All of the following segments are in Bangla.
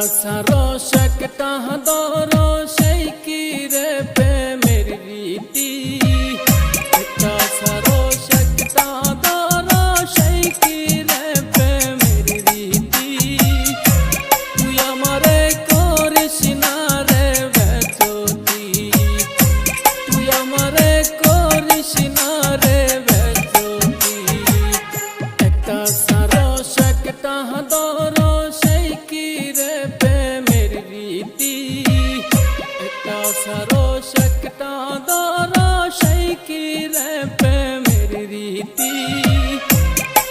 সারস একটা দর সেই কি রে প্রেমের রীতি। একটা সারস একটা দর সেই কি রে প্রেমের রীতি। তুই আমারে করিস না রে বেচতি, তুই আমারে করিস না রে বেচতি। একটা সারস একটা দর সেই কি রে প্রেমের রীতি। একটা সারস একটা দর সেই কি রে প্রেমের রীতি।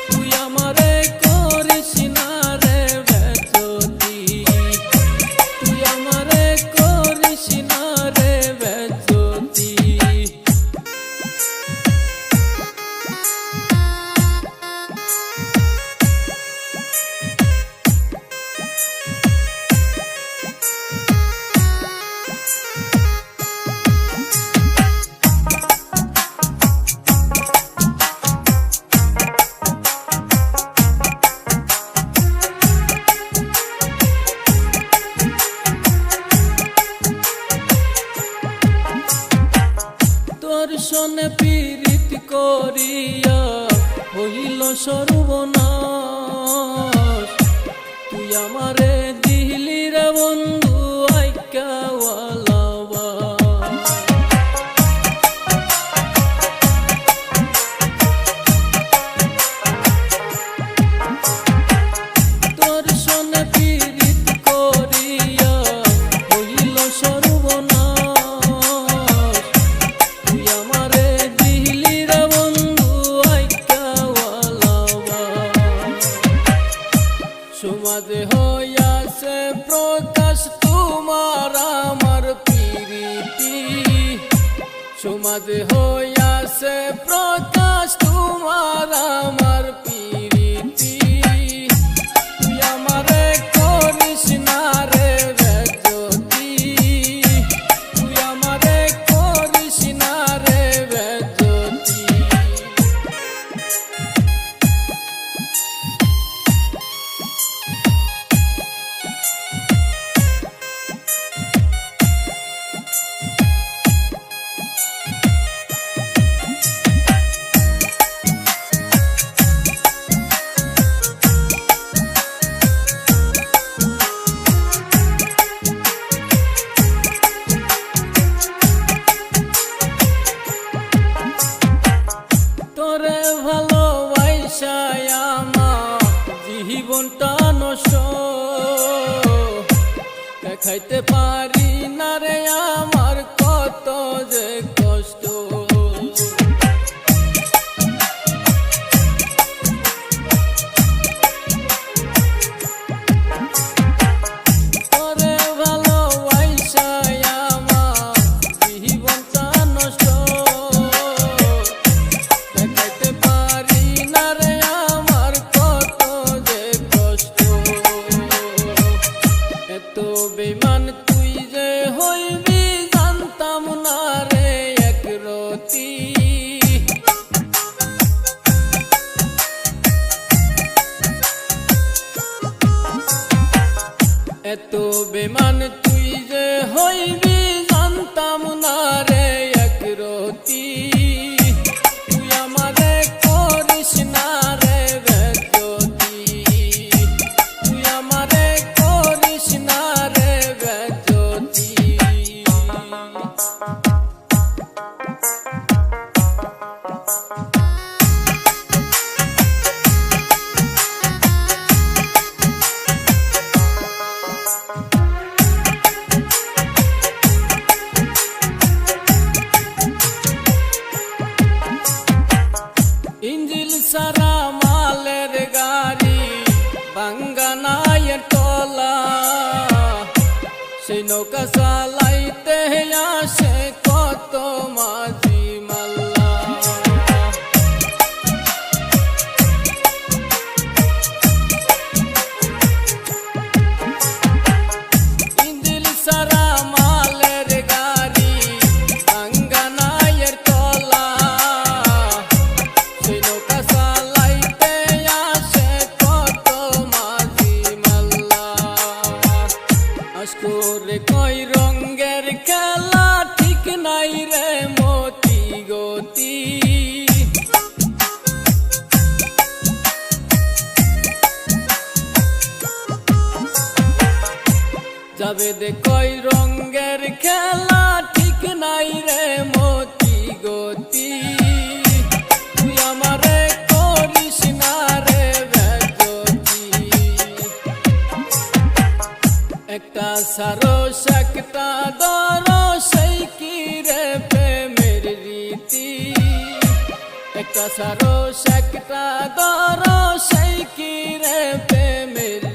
তুই আমারে করিস না রে বেচতি, তুই আমারে করিস না রে বেচতি। তোর সনে পীড়িত করিয়া হইল সর্বনাশ। তুই আমারে দিলি রে বন্ধু আইকাওয়ালা বাস। তোর সনে পীড়িত করিয়া হইল সর্বনাশ। তুই আমারে দিলি রে বন্ধু আইকাওয়ালা বাস। সমাজে হইয়াছে প্রকাশ তোমার আমার প্রীতি। সমাজে হইয়াছে প্রকাশ তোমার আমার প্রীতি। তুই আমারে করিস না রে বেচতি, তুই আমারে করিস না রে বেচতি। তোরে ভালোবাসায় আমার জীবনটা নষ্ট। দেখাইতে পারি না রে আমার কত যে কষ্ট। তোরে ভালোবাসায় আমার জীবনটা নষ্ট। দেখাইতে পারি না রে আমার কত যে কষ্ট। এত বেমান তুই যে হইবি জানতাম না রে একরতি। এত বেমান তুই যে হইবি জানতাম না রে একরতি। তুই আমারে করিস না রে বেচতি, তুই আমারে করিস না রে বেচতি। ইঞ্জিল সারা মালের গাড়ি বাঙ্গানায়ের তলা। সেই নৌকা চালাইতে আসে কত মাঝি মাল্লা। ইঞ্জিল সারা মালের গাড়ি বাঙ্গানায়ের তলা। সেই নৌকা চালাইতে আসে কত মাঝি মাল্লা। বেদে কয় রঙ্গের খেলা ঠিক নাই রে মতি গতি তুই আমারে করিস না রে বেজতি একটা সারস একটা দরস সেই কি রে প্রেমের রীতি একটা সারস একটা দরস সেই কি রে প্রেমের